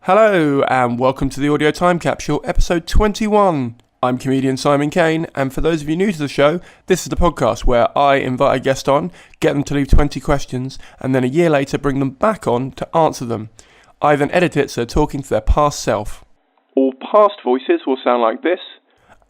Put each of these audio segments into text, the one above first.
Hello and welcome to the Audio Time Capsule, episode 21. I'm comedian Simon Kane, and for those of you new to the show, this is the podcast where I invite a guest on, get them to leave 20 questions, and then a year later bring them back on to answer them. I then edit it so they're talking to their past self. All past voices will sound like this,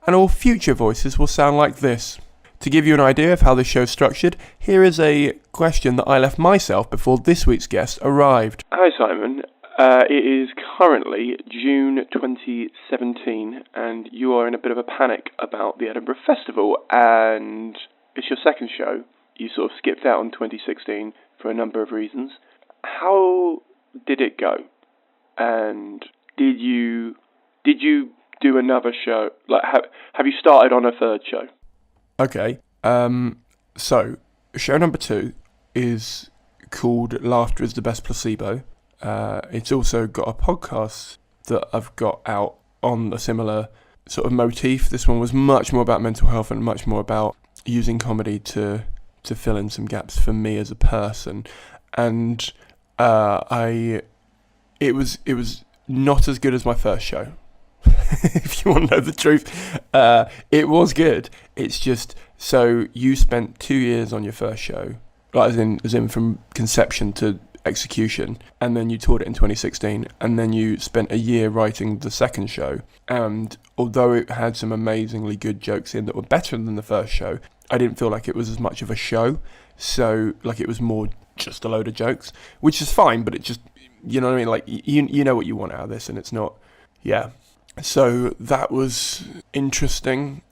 and all future voices will sound like this. To give you an idea of how this show is structured, here is a question that I left myself before this week's guest arrived. Hi Simon. It is currently June 2017 and you are in a bit of a panic about the Edinburgh Festival, and it's your second show. You sort of skipped out on 2016 for a number of reasons. How did it go? And did you do another show? Like, have you started on a third show? Okay, so show number 2 is called Laughter is the Best Placebo. It's also got a podcast that I've got out on a similar sort of motif. This one was much more about mental health and much more about using comedy to fill in some gaps for me as a person. And it was not as good as my first show. If you want to know the truth, it was good. It's just, so you spent 2 years on your first show, like as in from conception to execution, and then you toured it in 2016, and then you spent a year writing the second show. And although it had some amazingly good jokes in that were better than the first show, I didn't feel like it was as much of a show. So like it was more just a load of jokes, which is fine, but it just, you know what I mean? Like you know what you want out of this, and it's not, yeah. So that was interesting.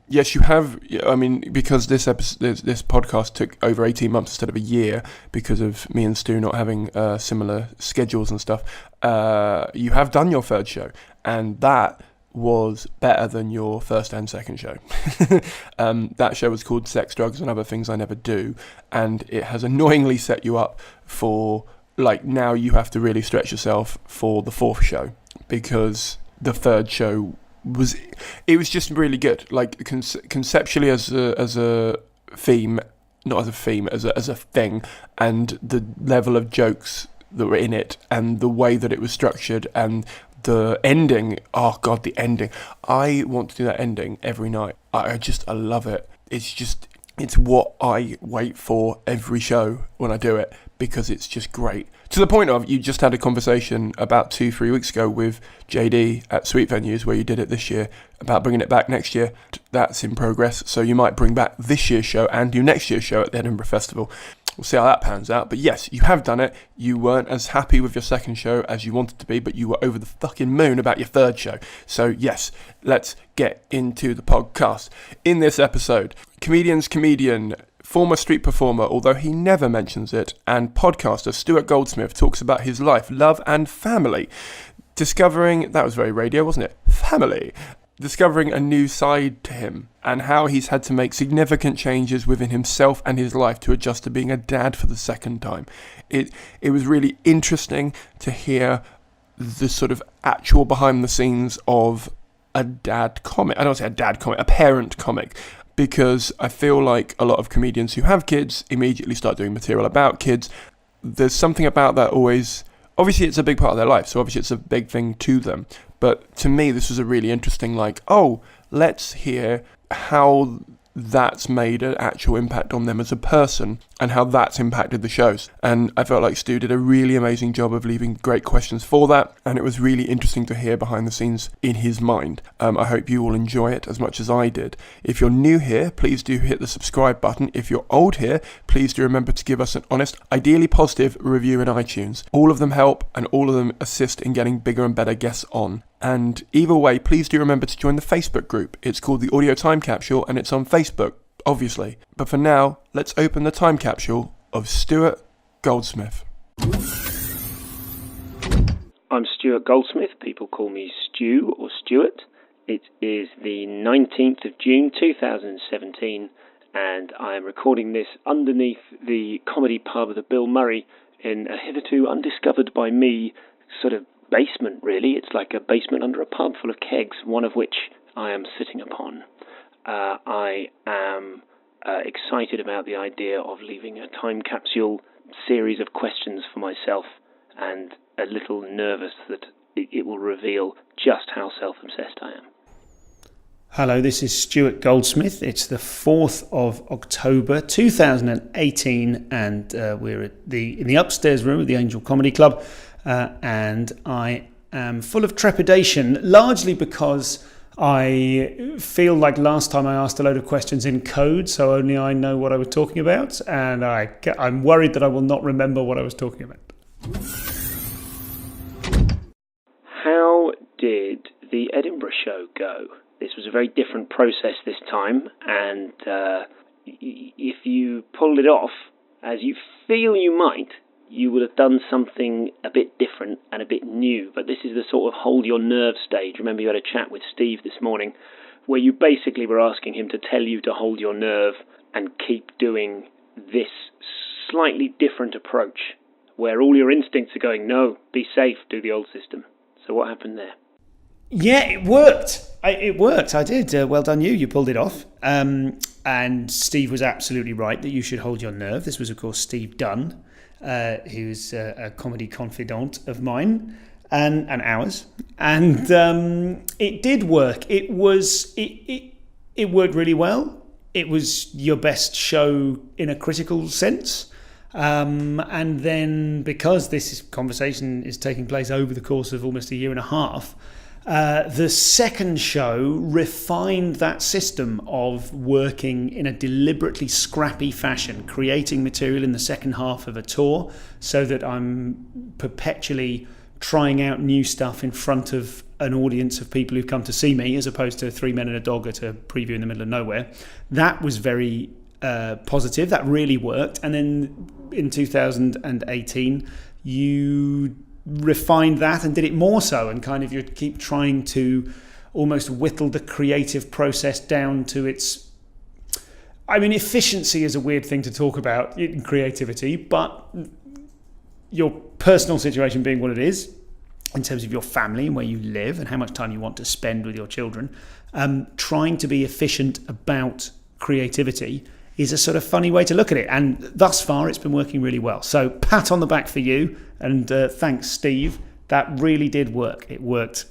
Yes, you have. I mean, because this podcast took over 18 months instead of a year because of me and Stu not having similar schedules and stuff. You have done your third show, and that was better than your first and second show. That show was called Sex, Drugs and Other Things I Never Do, and it has annoyingly set you up for, like, now you have to really stretch yourself for the fourth show, because the third show was just really good. Like conceptually as a theme, not as a theme, as a thing, and the level of jokes that were in it, and the way that it was structured, and the ending. Oh god, the ending! I want to do that ending every night. I love it. It's what I wait for every show when I do it, because it's just great. To the point of, you just had a conversation about 2-3 weeks ago with JD at Sweet Venues, where you did it this year, about bringing it back next year. That's in progress, so you might bring back this year's show and do next year's show at the Edinburgh Festival. We'll see how that pans out. But yes, you have done it. You weren't as happy with your second show as you wanted to be, but you were over the fucking moon about your third show. So yes, let's get into the podcast. In this episode, comedian, former street performer, although he never mentions it, and podcaster Stuart Goldsmith talks about his life, love and family. Discovering, that was very radio, wasn't it? Family. Discovering a new side to him, and how he's had to make significant changes within himself and his life to adjust to being a dad for the second time. It was really interesting to hear the sort of actual behind the scenes of a dad comic. I don't say a dad comic, a parent comic. Because I feel like a lot of comedians who have kids immediately start doing material about kids. There's something about that always, obviously it's a big part of their life, so obviously it's a big thing to them. But to me, this was a really interesting, like, oh, let's hear how that's made an actual impact on them as a person, and how that's impacted the shows. And I felt like Stu did a really amazing job of leaving great questions for that, and it was really interesting to hear behind the scenes in his mind. I hope you will enjoy it as much as I did. If you're new here, please do hit the subscribe button. If you're old here, please do remember to give us an honest, ideally positive review in iTunes. All of them help, and all of them assist in getting bigger and better guests on. And either way, please do remember to join the Facebook group. It's called the Audio Time Capsule, and it's on Facebook, obviously. But for now, let's open the time capsule of Stuart Goldsmith. I'm Stuart Goldsmith. People call me Stu or Stuart. It is the 19th of June 2017, and I am recording this underneath the comedy pub of the Bill Murray in a hitherto undiscovered by me sort of basement, really. It's like a basement under a pub full of kegs, one of which I am sitting upon. I am excited about the idea of leaving a time capsule series of questions for myself and a little nervous that it will reveal just how self-obsessed I am. Hello, this is Stuart Goldsmith. It's the 4th of October 2018 and we're in the upstairs room of the Angel Comedy Club and I am full of trepidation, largely because I feel like last time I asked a load of questions in code, so only I know what I was talking about, and I'm worried that I will not remember what I was talking about. How did the Edinburgh show go? This was a very different process this time, and if you pulled it off, as you feel you might, you would have done something a bit different and a bit new. But this is the sort of hold your nerve stage. Remember, you had a chat with Steve this morning where you basically were asking him to tell you to hold your nerve and keep doing this slightly different approach where all your instincts are going, no, be safe, do the old system. So what happened there? Yeah, it worked. It worked. I did. Well done, you. You pulled it off. And Steve was absolutely right that you should hold your nerve. This was, of course, Steve Dunn, who's a comedy confidant of mine and ours. And it did work. It worked really well. It was your best show in a critical sense. And then because this conversation is taking place over the course of almost a year and a half, the second show refined that system of working in a deliberately scrappy fashion, creating material in the second half of a tour so that I'm perpetually trying out new stuff in front of an audience of people who've come to see me, as opposed to three men and a dog at a preview in the middle of nowhere. That was very positive. That really worked. And then in 2018, you refined that and did it more so, and kind of you keep trying to almost whittle the creative process down to its... I mean, efficiency is a weird thing to talk about in creativity, but your personal situation being what it is, in terms of your family and where you live and how much time you want to spend with your children, trying to be efficient about creativity is a sort of funny way to look at it. And thus far, it's been working really well. So pat on the back for you. And thanks, Steve. That really did work. It worked.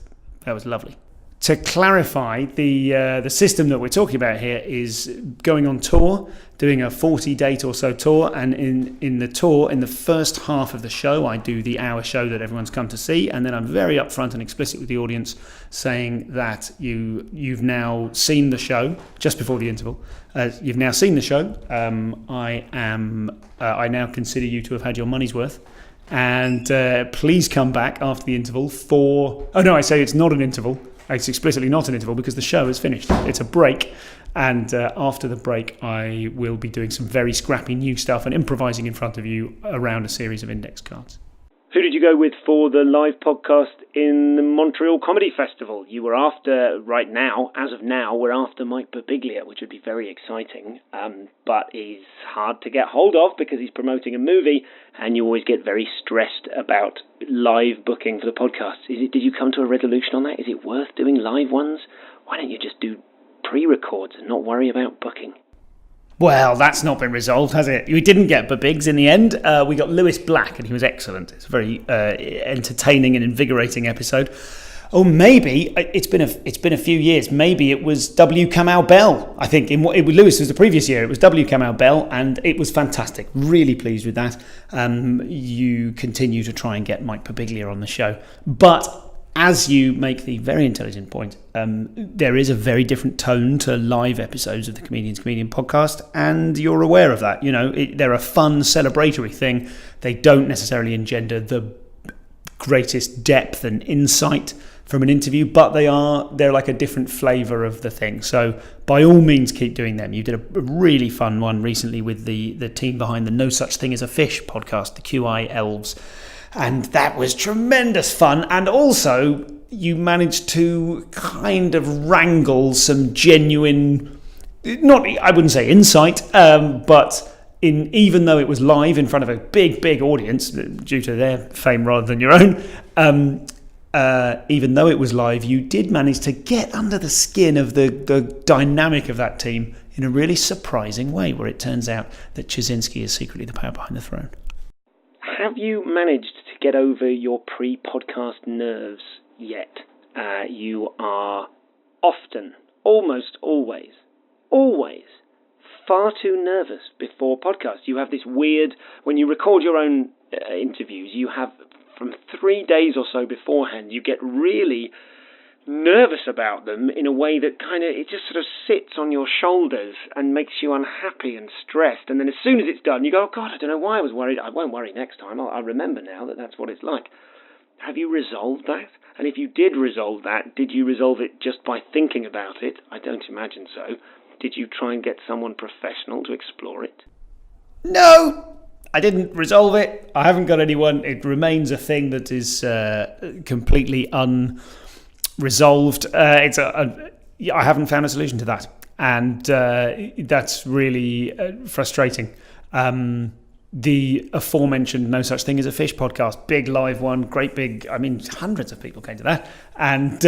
That was lovely. To clarify, the system that we're talking about here is going on tour, doing a 40-date or so tour. And in the tour, in the first half of the show, I do the hour show that everyone's come to see. And then I'm very upfront and explicit with the audience, saying that you've now seen the show just before the interval. You've now seen the show. I now consider you to have had your money's worth. And please come back after the interval for... Oh, no, I say it's not an interval. It's explicitly not an interval because the show is finished. It's a break. And after the break, I will be doing some very scrappy new stuff and improvising in front of you around a series of index cards. Who did you go with for the live podcast in the Montreal Comedy Festival? You were after, right now, as of now, we're after Mike Birbiglia, which would be very exciting. But he's hard to get hold of because he's promoting a movie, and you always get very stressed about live booking for the podcast. Did you come to a resolution on that? Is it worth doing live ones? Why don't you just do pre-records and not worry about booking? Well, that's not been resolved, has it? We didn't get Biggs in the end. We got Lewis Black, and he was excellent. It's a very entertaining and invigorating episode. Oh, maybe it's been a few years. Maybe it was W. Kamau Bell. I think Lewis was the previous year. It was W. Kamau Bell, and it was fantastic. Really pleased with that. You continue to try and get Mike Birbiglia on the show, but as you make the very intelligent point, there is a very different tone to live episodes of the Comedian's Comedian podcast, and you're aware of that. You know, they're a fun, celebratory thing. They don't necessarily engender the greatest depth and insight from an interview, but they're like a different flavour of the thing. So by all means, keep doing them. You did a really fun one recently with the team behind the No Such Thing as a Fish podcast, the QI Elves. And that was tremendous fun. And also, you managed to kind of wrangle some genuine, I wouldn't say insight, but even though it was live in front of a big audience, due to their fame rather than your own, even though it was live, you did manage to get under the skin of the dynamic of that team in a really surprising way, where it turns out that Chizinski is secretly the power behind the throne. Have you managed to get over your pre-podcast nerves yet. You are often, almost always, far too nervous before podcasts. You have this weird, when you record your own interviews, you have from 3 days or so beforehand, you get really nervous about them in a way that it just sort of sits on your shoulders and makes you unhappy and stressed. And then as soon as it's done, you go, oh God, I don't know why I was worried. I won't worry next time. I remember now that that's what it's like. Have you resolved that? And if you did resolve that, did you resolve it just by thinking about it? I don't imagine so. Did you try and get someone professional to explore it? No, I didn't resolve it. I haven't got anyone. It remains a thing that is completely unresolved. I haven't found a solution to that. And that's really frustrating. The aforementioned No Such Thing as a Fish podcast, big live one, great big, hundreds of people came to that, and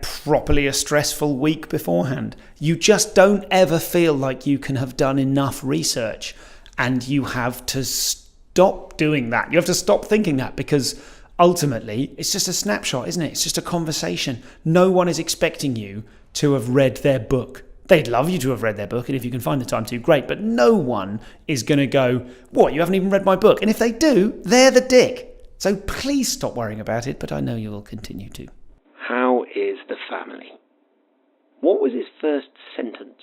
properly a stressful week beforehand. You just don't ever feel like you can have done enough research, and you have to stop doing that. You have to stop thinking that, because ultimately it's just a snapshot, isn't it? It's just a conversation. No one is expecting you to have read their book. They'd love you to have read their book, and if you can find the time to, great. But no one is going to go, what, you haven't even read my book? And if they do, they're the dick. So please stop worrying about it, but I know you will continue to. How is the family? What was his first sentence?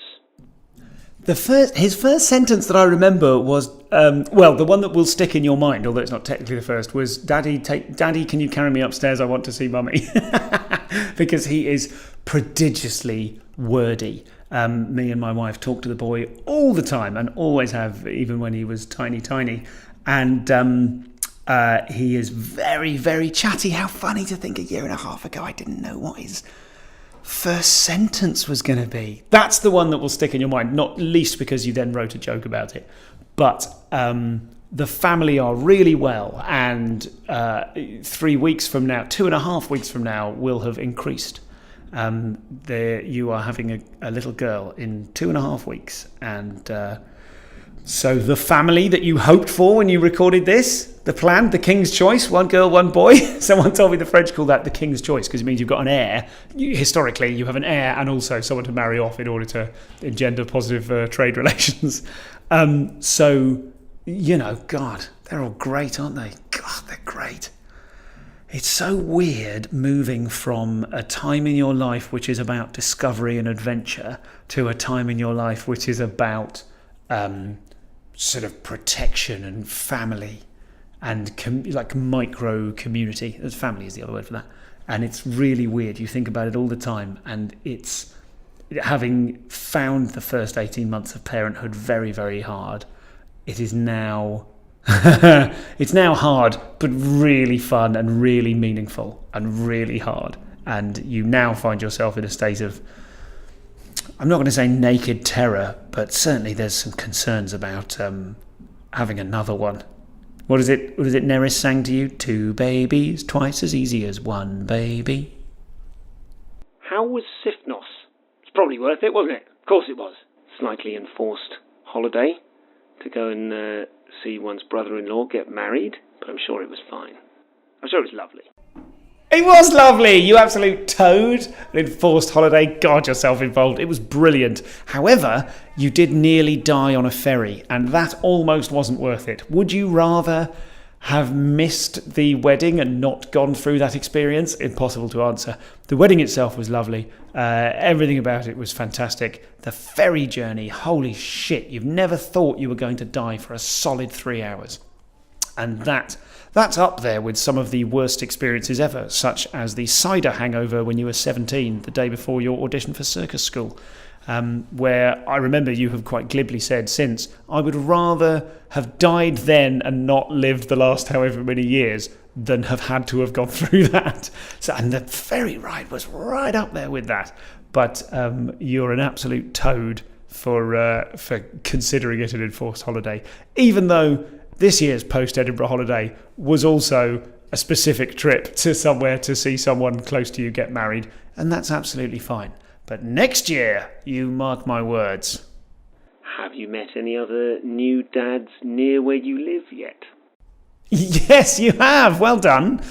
His first sentence that I remember was, the one that will stick in your mind, although it's not technically the first, was, Daddy, can you carry me upstairs? I want to see Mummy. Because he is prodigiously wordy. Me and my wife talk to the boy all the time, and always have, even when he was tiny. And he is very, very chatty. How funny to think a year and a half ago I didn't know what his first sentence was going to be. That's the one that will stick in your mind, not least because you then wrote a joke about it. But the family are really well, and 3 weeks from now, 2.5 weeks from now, will have increased. You are having a little girl in 2.5 weeks, and so the family that you hoped for when you recorded this, the plan, the king's choice, one girl, one boy. Someone told me the French call that the king's choice, because it means you've got an heir. Historically, you have an heir and also someone to marry off in order to engender positive trade relations. So, God, they're all great, aren't they? God, they're great. It's so weird moving from a time in your life which is about discovery and adventure to a time in your life which is about sort of protection and family and like micro community. Family is the other word for that. And it's really weird. You think about it all the time, and it's, having found the first 18 months of parenthood very, very hard, it is now... it's now hard, but really fun and really meaningful and really hard. And you now find yourself in a state of, I'm not going to say naked terror, but certainly there's some concerns about having another one. What is it Neris sang to you? 2 babies, twice as easy as 1 baby. How was Sifnos? It's probably worth it, wasn't it? Of course it was. Slightly enforced holiday to go and see one's brother-in-law get married, but I'm sure it was fine. I'm sure it was lovely. It was lovely, you absolute toad. An enforced holiday, got yourself involved. It was brilliant. However, you did nearly die on a ferry, and that almost wasn't worth it. Would you rather have missed the wedding and not gone through that experience? Impossible to answer. The wedding itself was lovely. Everything about it was fantastic. The ferry journey, holy shit, you've never thought you were going to die for a solid 3 hours. And that's up there with some of the worst experiences ever, such as the cider hangover when you were 17, the day before your audition for circus school, where I remember you have quite glibly said since, I would rather have died then and not lived the last however many years than have had to have gone through that. So, and the ferry ride was right up there with that. But you're an absolute toad for considering it an enforced holiday, even though this year's post-Edinburgh holiday was also a specific trip to somewhere to see someone close to you get married, and that's absolutely fine. But next year, you mark my words. Have you met any other new dads near where you live yet? Yes, you have. Well done.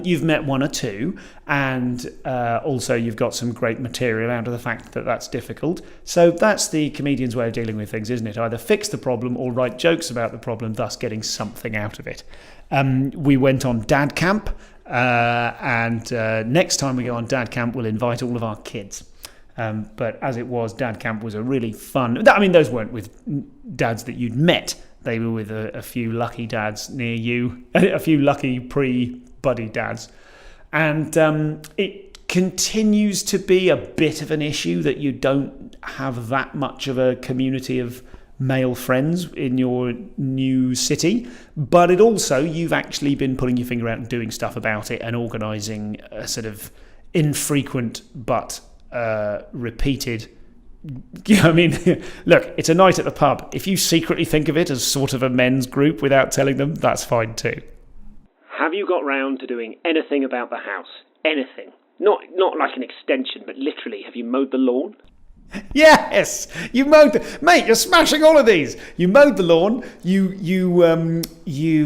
You've met one or two, and also you've got some great material out of the fact that that's difficult. So that's the comedian's way of dealing with things, isn't it? Either fix the problem or write jokes about the problem, thus getting something out of it. We went on Dad Camp, and next time we go on Dad Camp, we'll invite all of our kids. But as it was, Dad Camp was a really fun... I mean, those weren't with dads that you'd met. They were with a few lucky dads near you, a few lucky pre-buddy dads. And it continues to be a bit of an issue that you don't have that much of a community of male friends in your new city. But it also, you've actually been putting your finger out and doing stuff about it and organising a sort of infrequent but repeated... I mean, look, it's a night at the pub. If you secretly think of it as sort of a men's group without telling them, that's fine too. Have you got round to doing anything about the house? Anything? Not like an extension, but literally, have you mowed the lawn? Yes, you mowed mate, you're smashing all of these. You mowed the lawn. You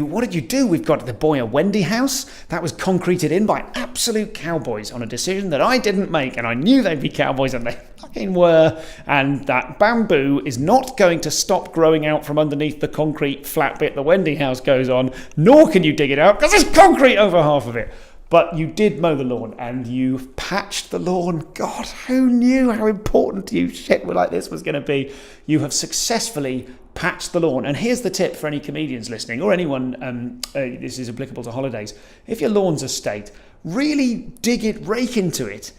what did you do? We've got the Boyer Wendy house that was concreted in by absolute cowboys on a decision that I didn't make, and I knew they'd be cowboys, and they fucking were. And that bamboo is not going to stop growing out from underneath the concrete flat bit the Wendy house goes on, nor can you dig it out because there's concrete over half of it. But you did mow the lawn, and you patched the lawn. God, who knew how important you shit like this was going to be? You have successfully patched the lawn. And here's the tip for any comedians listening, or anyone, this is applicable to holidays. If your lawn's a state, really rake into it,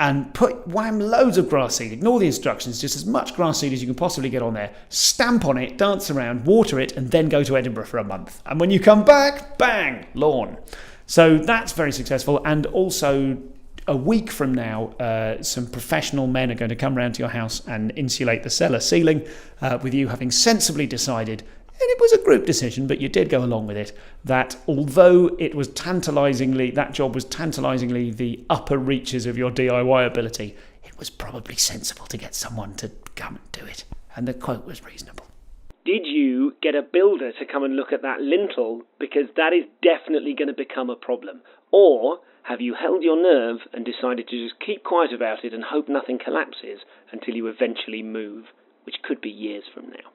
and wham loads of grass seed. Ignore the instructions, just as much grass seed as you can possibly get on there. Stamp on it, dance around, water it, and then go to Edinburgh for a month. And when you come back, bang, lawn. So that's very successful. And also, a week from now, some professional men are going to come round to your house and insulate the cellar ceiling, with you having sensibly decided, and it was a group decision, but you did go along with it, that although it was that job was tantalisingly the upper reaches of your DIY ability, it was probably sensible to get someone to come and do it. And the quote was reasonable. Did you get a builder to come and look at that lintel? Because that is definitely going to become a problem. Or have you held your nerve and decided to just keep quiet about it and hope nothing collapses until you eventually move, which could be years from now?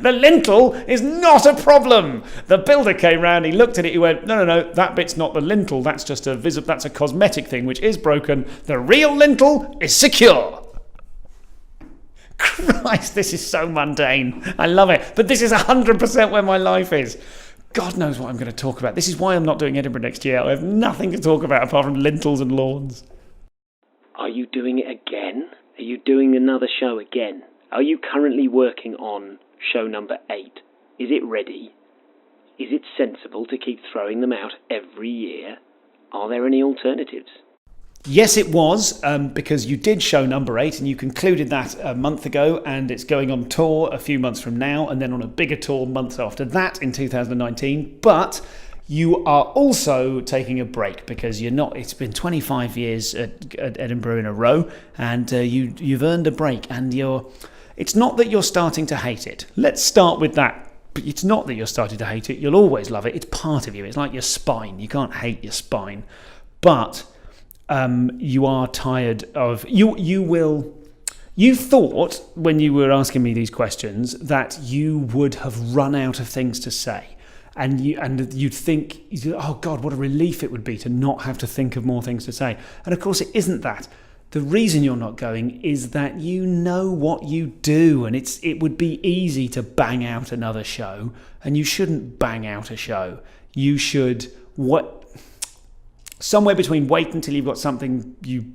The lintel is not a problem. The builder came round, he looked at it, he went, no, that bit's not the lintel, that's just that's a cosmetic thing which is broken. The real lintel is secure. Christ, this is so mundane. I love it. But this is 100% where my life is. God knows what I'm going to talk about. This is why I'm not doing Edinburgh next year. I have nothing to talk about apart from lintels and lawns. Are you doing it again? Are you doing another show again? Are you currently working on show number 8? Is it ready? Is it sensible to keep throwing them out every year? Are there any alternatives? Yes, it was, because you did show number 8 and you concluded that a month ago, and it's going on tour a few months from now and then on a bigger tour months after that in 2019. But you are also taking a break because it's been 25 years at Edinburgh in a row, and you've earned a break, and it's not that you're starting to hate it. Let's start with that. It's not that you're starting to hate it. You'll always love it. It's part of you. It's like your spine. You can't hate your spine. But you are tired of... You thought, when you were asking me these questions, that you would have run out of things to say. And you'd think, oh God, what a relief it would be to not have to think of more things to say. And of course, it isn't that. The reason you're not going is that you know what you do, and it would be easy to bang out another show, and you shouldn't bang out a show. You should... Somewhere between wait until you've got something you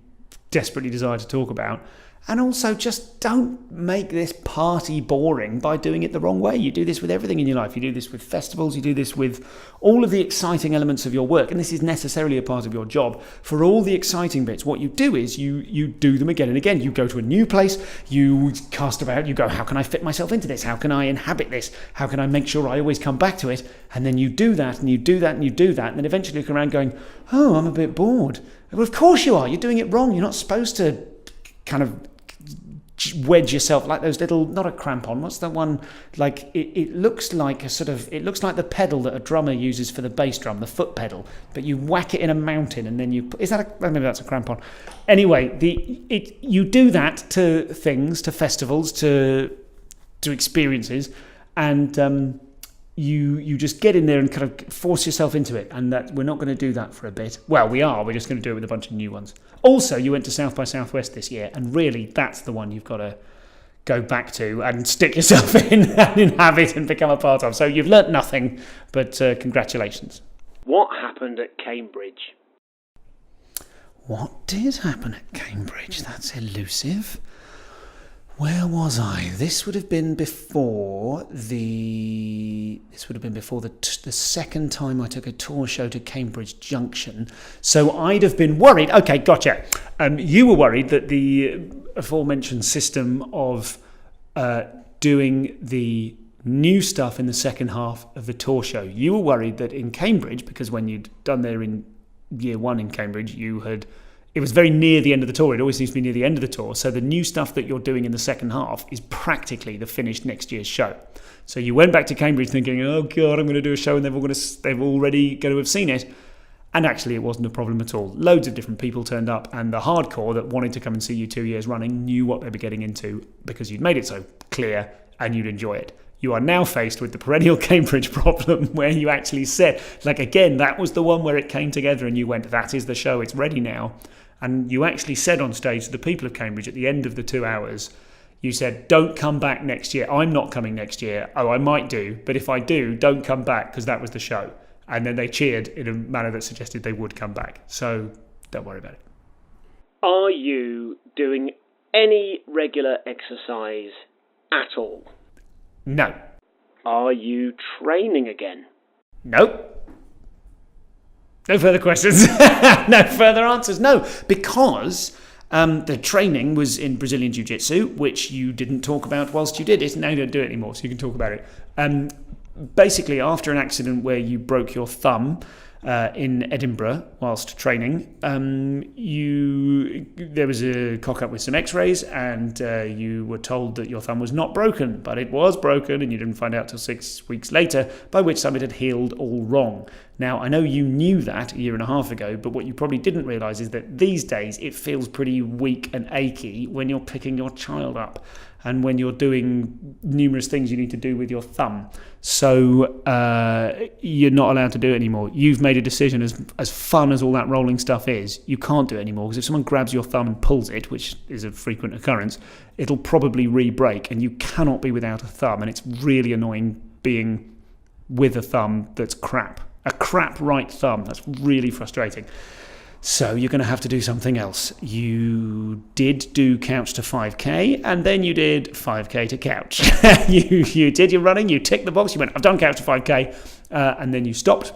desperately desire to talk about, and also just don't make this party boring by doing it the wrong way. You do this with everything in your life. You do this with festivals. You do this with all of the exciting elements of your work, and this is necessarily a part of your job. For all the exciting bits, what you do is you do them again and again. You go to a new place, you cast about, you go, how can I fit myself into this? How can I inhabit this? How can I make sure I always come back to it? And then you do that, and you do that, and you do that, and then eventually you come around going, oh, I'm a bit bored. Well, of course you are. You're doing it wrong. You're not supposed to kind of wedge yourself like those little, not a crampon, what's that one, like it looks like the pedal that a drummer uses for the bass drum, the foot pedal, but you whack it in a mountain and then maybe that's a crampon. Anyway, you do that to things, to festivals, to experiences, and you just get in there and kind of force yourself into it, and that we're not going to do that for a bit. Well, we're just going to do it with a bunch of new ones. Also, you went to South by Southwest this year, and really that's the one you've got to go back to and stick yourself in and inhabit and become a part of. So you've learnt nothing, but congratulations. What happened at Cambridge? What did happen at Cambridge? That's elusive. Where was I? This would have been before the second time I took a tour show to Cambridge Junction. So I'd have been worried. Okay, gotcha. You were worried that the aforementioned system of doing the new stuff in the second half of the tour show. You were worried that in Cambridge, because when you'd done there in year one in Cambridge, it was very near the end of the tour. It always seems to be near the end of the tour. So the new stuff that you're doing in the second half is practically the finished next year's show. So you went back to Cambridge thinking, oh God, I'm going to do a show and they're already going to have seen it. And actually it wasn't a problem at all. Loads of different people turned up, and the hardcore that wanted to come and see you 2 years running knew what they were getting into because you'd made it so clear and you'd enjoy it. You are now faced with the perennial Cambridge problem where you actually said, like, again, that was the one where it came together and you went, that is the show, it's ready now. And you actually said on stage to the people of Cambridge at the end of the 2 hours, you said, don't come back next year. I'm not coming next year. Oh, I might do. But if I do, don't come back because that was the show. And then they cheered in a manner that suggested they would come back. So don't worry about it. Are you doing any regular exercise at all? No. Are you training again? Nope. No further questions. No further answers. No, because the training was in Brazilian Jiu-Jitsu, which you didn't talk about whilst you did it. Now you don't do it anymore, so you can talk about it. Basically, after an accident where you broke your thumb in Edinburgh whilst training, there was a cock-up with some x-rays, and you were told that your thumb was not broken, but it was broken, and you didn't find out till 6 weeks later, by which time it had healed all wrong. Now, I know you knew that a year and a half ago, but what you probably didn't realise is that these days it feels pretty weak and achy when you're picking your child up and when you're doing numerous things you need to do with your thumb. So you're not allowed to do it anymore. You've made a decision, as fun as all that rolling stuff is, you can't do it anymore, because if someone grabs your thumb and pulls it, which is a frequent occurrence, it'll probably re-break, and you cannot be without a thumb, and it's really annoying being with a thumb that's crap. A crap right thumb. That's really frustrating. So you're going to have to do something else. You did do couch to 5K, and then you did 5K to couch. You did your running, you ticked the box, you went, I've done couch to 5K, and then you stopped.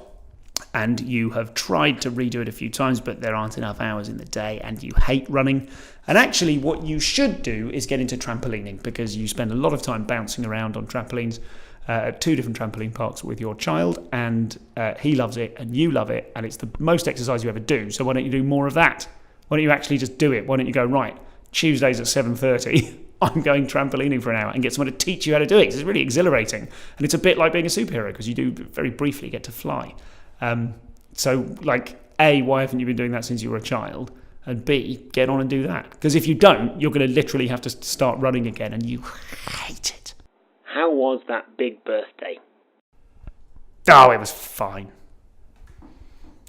And you have tried to redo it a few times, but there aren't enough hours in the day, and you hate running. And actually what you should do is get into trampolining, because you spend a lot of time bouncing around on trampolines at 2 different trampoline parks with your child, and he loves it and you love it, and it's the most exercise you ever do. So why don't you do more of that? Why don't you actually just do it? Why don't you go, right, Tuesdays at 7:30 I'm going trampolining for an hour, and get someone to teach you how to do it, because it's really exhilarating, and it's a bit like being a superhero, because you do very briefly get to fly. So like, A, why haven't you been doing that since you were a child? And B, get on and do that, because if you don't, you're going to literally have to start running again, and you hate it. How was that big birthday? Oh, it was fine.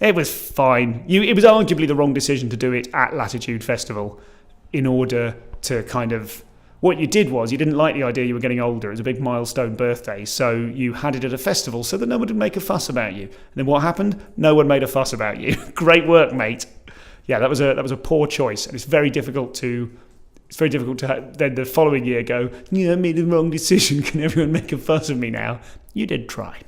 It was fine. It was arguably the wrong decision to do it at Latitude Festival, in order to kind of... What you did was, you didn't like the idea you were getting older. It was a big milestone birthday, so you had it at a festival so that no one would make a fuss about you. And then what happened? No one made a fuss about you. Great work, mate. Yeah, that was a poor choice, and it's very difficult to then the following year go, I made the wrong decision, can everyone make a fuss of me now? You did try.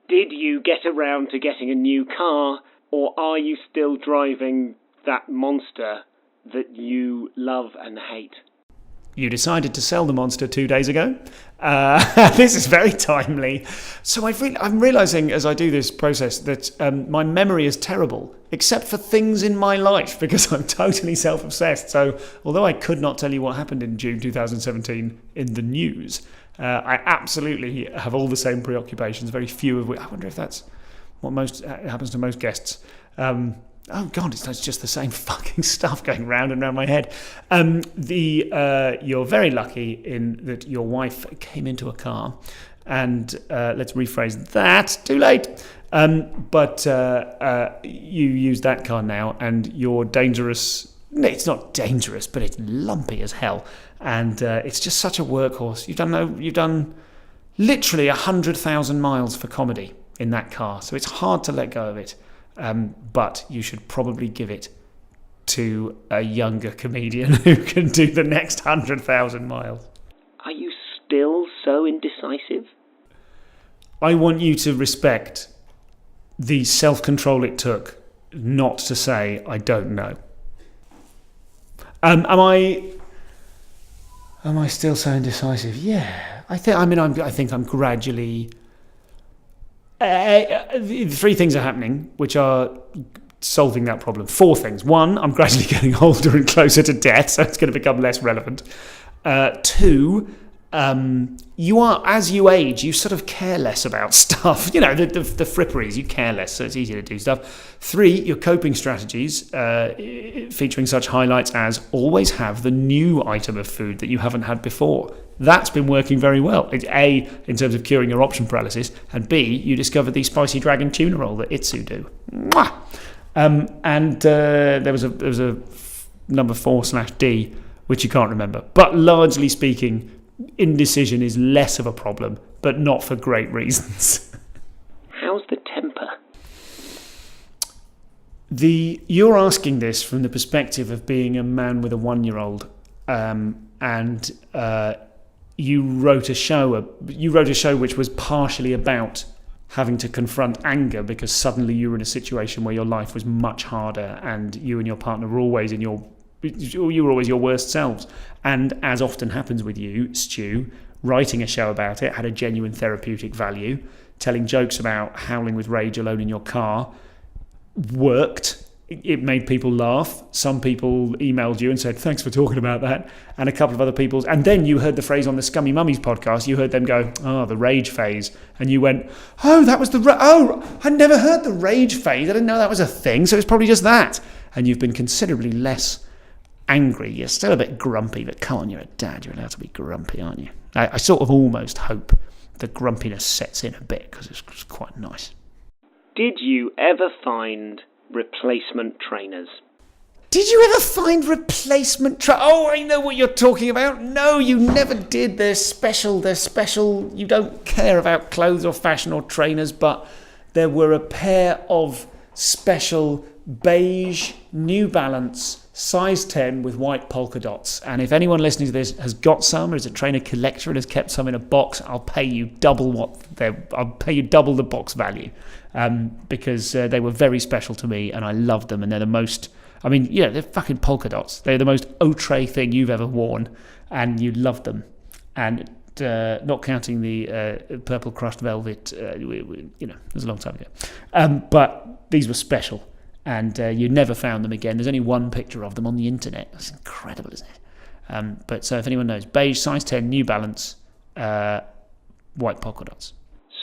Did you get around to getting a new car, or are you still driving that monster that you love and hate? You decided to sell the Monster 2 days ago. This is very timely. So I'm realising as I do this process that my memory is terrible, except for things in my life, because I'm totally self-obsessed. So although I could not tell you what happened in June 2017 in the news, I absolutely have all the same preoccupations, very few of which, I wonder if that's what most happens to most guests. Oh God, it's just the same fucking stuff going round and round my head. You're very lucky in that your wife came into a car, and let's rephrase that. Too late. But you use that car now, and you're dangerous. No, it's not dangerous, but it's lumpy as hell, and it's just such a workhorse. You've done literally 100,000 miles for comedy in that car, so it's hard to let go of it. But you should probably give it to a younger comedian who can do the next 100,000 miles. Are you still so indecisive? I want you to respect the self-control it took not to say, I don't know. Am I still so indecisive? Yeah. I think I'm gradually... three things are happening which are solving that problem. Four things. One, I'm gradually getting older and closer to death, so it's going to become less relevant. Two, you are, as you age, you sort of care less about stuff. You know, the fripperies, you care less, so it's easier to do stuff. Three, your coping strategies, featuring such highlights as always have the new item of food that you haven't had before. That's been working very well. It's A, in terms of curing your option paralysis, and B, you discovered the spicy dragon tuna roll that Itsu do. Mwah! There was a number 4/D, which you can't remember. But largely speaking, indecision is less of a problem, but not for great reasons. How's the temper? You're asking this from the perspective of being a man with a 1-year-old, you wrote a show which was partially about having to confront anger because suddenly you were in a situation where your life was much harder and you and your partner were always you were always your worst selves. And as often happens with you, Stu, writing a show about it had a genuine therapeutic value. Telling jokes about howling with rage alone in your car worked. It made people laugh. Some people emailed you and said, thanks for talking about that. And a couple of other people. And then you heard the phrase on the Scummy Mummies podcast. You heard them go, the rage phase. And you went, that was I never heard the rage phase. I didn't know that was a thing. So it's probably just that. And you've been considerably less angry. You're still a bit grumpy, but come on, you're a dad. You're allowed to be grumpy, aren't you? I sort of almost hope the grumpiness sets in a bit because it's quite nice. Did you ever find replacement trainers? Did you ever find replacement Oh, I know what you're talking about. No, you never did. They're special. You don't care about clothes or fashion or trainers, but there were a pair of special beige New Balance size 10 with white polka dots. And if anyone listening to this has got some or is a trainer collector and has kept some in a box, I'll pay you double the box value. Because they were very special to me and I loved them, and they're the most, they're fucking polka dots. They're the most outre thing you've ever worn, and you loved them. And not counting the purple crushed velvet, it was a long time ago. But these were special, and you never found them again. There's only one picture of them on the internet. That's incredible, isn't it? But so if anyone knows, beige, size 10, New Balance, white polka dots.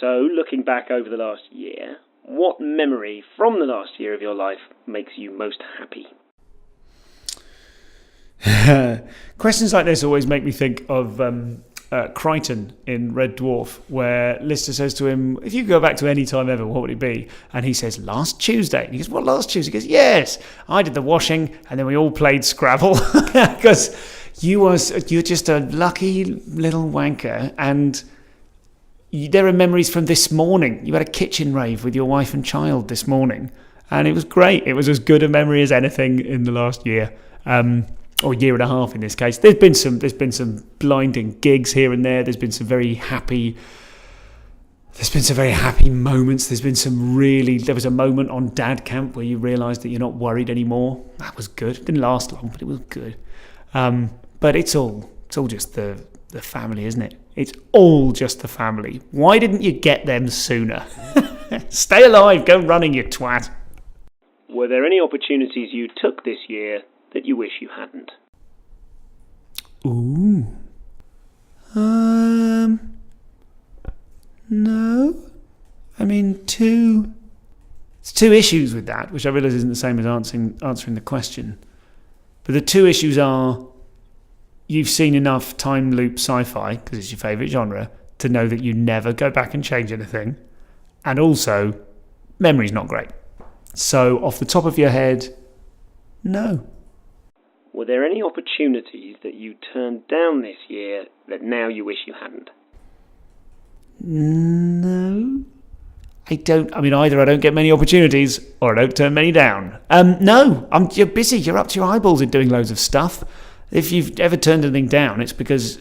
So, looking back over the last year, what memory from the last year of your life makes you most happy? Questions like this always make me think of Crichton in Red Dwarf, where Lister says to him, if you could go back to any time ever, what would it be? And he says, last Tuesday. And he goes, what, last Tuesday? He goes, yes, I did the washing, and then we all played Scrabble. Because you're just a lucky little wanker, and there are memories from this morning. You had a kitchen rave with your wife and child this morning, and it was great. It was as good a memory as anything in the last year, or year and a half in this case. There's been some blinding gigs here and there. There's been some very happy moments. There was a moment on Dad Camp where you realised that you're not worried anymore. That was good. It didn't last long, but it was good. But it's all It's all just the family, isn't it? It's all just the family. Why didn't you get them sooner? Stay alive, go running, you twat. Were there any opportunities you took this year that you wish you hadn't? Ooh. No. I mean, There's two issues with that, which I realise isn't the same as answering the question. But the two issues are, you've seen enough time loop sci-fi, because it's your favourite genre, to know that you never go back and change anything. And also, memory's not great. So, off the top of your head, no. Were there any opportunities that you turned down this year that now you wish you hadn't? No. Either I don't get many opportunities or I don't turn many down. No, you're busy. You're up to your eyeballs in doing loads of stuff. If you've ever turned anything down, it's because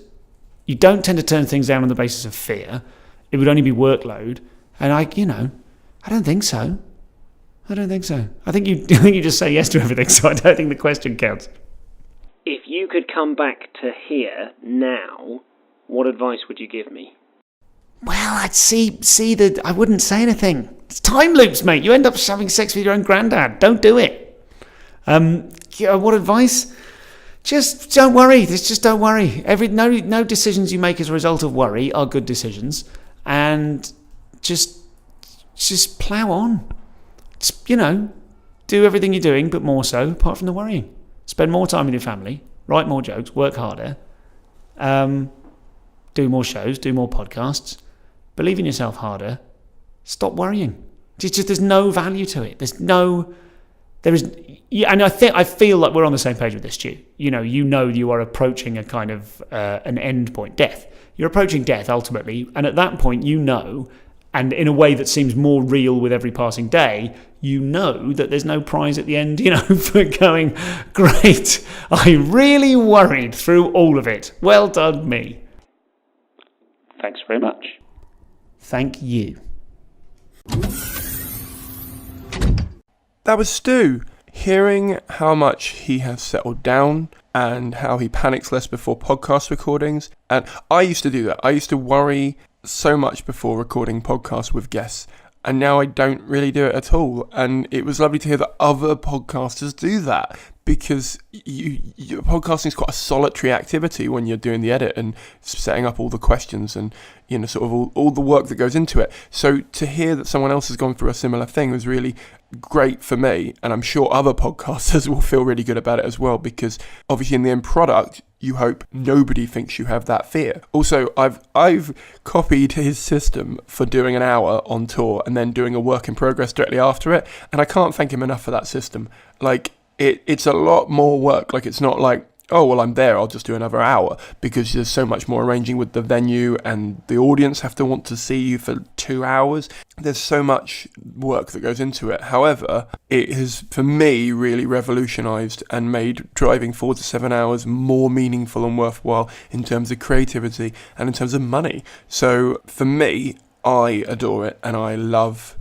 you don't tend to turn things down on the basis of fear. It would only be workload. And I don't think so. I think you just say yes to everything, so I don't think the question counts. If you could come back to here now, what advice would you give me? Well, I'd see that I wouldn't say anything. It's time loops, mate. You end up having sex with your own granddad. Don't do it. What advice? Just don't worry. Just don't worry. No decisions you make as a result of worry are good decisions, and just plough on. Just, do everything you're doing, but more so, apart from the worrying. Spend more time with your family. Write more jokes. Work harder. Do more shows. Do more podcasts. Believe in yourself harder. Stop worrying. There's no value to it. And I feel like we're on the same page with this, Stu. You are approaching a kind of an end point, death. You're approaching death ultimately, and at that point, and in a way that seems more real with every passing day, that there's no prize at the end, for going, great, I really worried through all of it. Well done, me. Thanks very much. Thank you. That was Stu. Hearing how much he has settled down and how he panics less before podcast recordings. And I used to do that. I used to worry so much before recording podcasts with guests. And now I don't really do it at all. And it was lovely to hear that other podcasters do that, because podcasting is quite a solitary activity when you're doing the edit and setting up all the questions and sort of all the work that goes into it. So to hear that someone else has gone through a similar thing was really great for me, and I'm sure other podcasters will feel really good about it as well, because obviously in the end product you hope nobody thinks you have that fear. Also, I've copied his system for doing an hour on tour and then doing a work in progress directly after it, and I can't thank him enough for that system. Like, it's a lot more work. Like, it's not like, oh, well, I'm there, I'll just do another hour, because there's so much more arranging with the venue, and the audience have to want to see you for 2 hours. There's so much work that goes into it. However, it has, for me, really revolutionised and made driving 4 to 7 hours more meaningful and worthwhile in terms of creativity and in terms of money. So for me, I adore it, and I love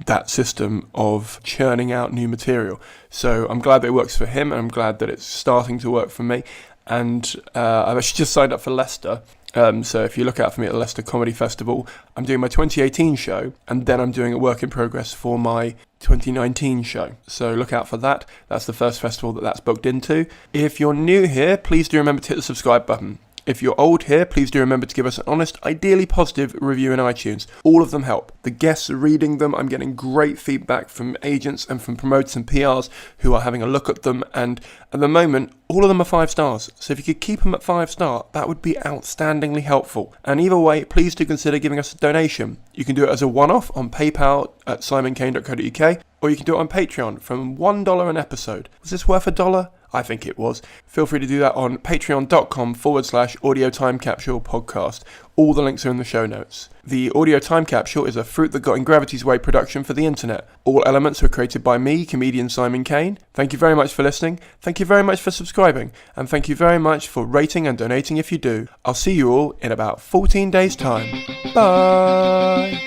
that system of churning out new material. So I'm glad that it works for him, and I'm glad that it's starting to work for me. And I've actually just signed up for Leicester. So if you look out for me at the Leicester Comedy Festival, I'm doing my 2018 show, and then I'm doing a work in progress for my 2019 show. So look out for that. That's the first festival that's booked into. If you're new here, please do remember to hit the subscribe button. If you're old here, please do remember to give us an honest, ideally positive review in iTunes. All of them help. The guests are reading them. I'm getting great feedback from agents and from promoters and PRs who are having a look at them. And at the moment, all of them are 5 stars. So if you could keep them at 5 star, that would be outstandingly helpful. And either way, please do consider giving us a donation. You can do it as a one-off on PayPal at simonkane.co.uk, or you can do it on Patreon from $1 an episode. Was this worth $1? I think it was. Feel free to do that on patreon.com/audio time capsule podcast. All the links are in the show notes. The Audio Time Capsule is a Fruit That Got in Gravity's Way production for the internet. All elements were created by me, comedian Simon Kane. Thank you very much for listening. Thank you very much for subscribing. And thank you very much for rating and donating if you do. I'll see you all in about 14 days' time. Bye!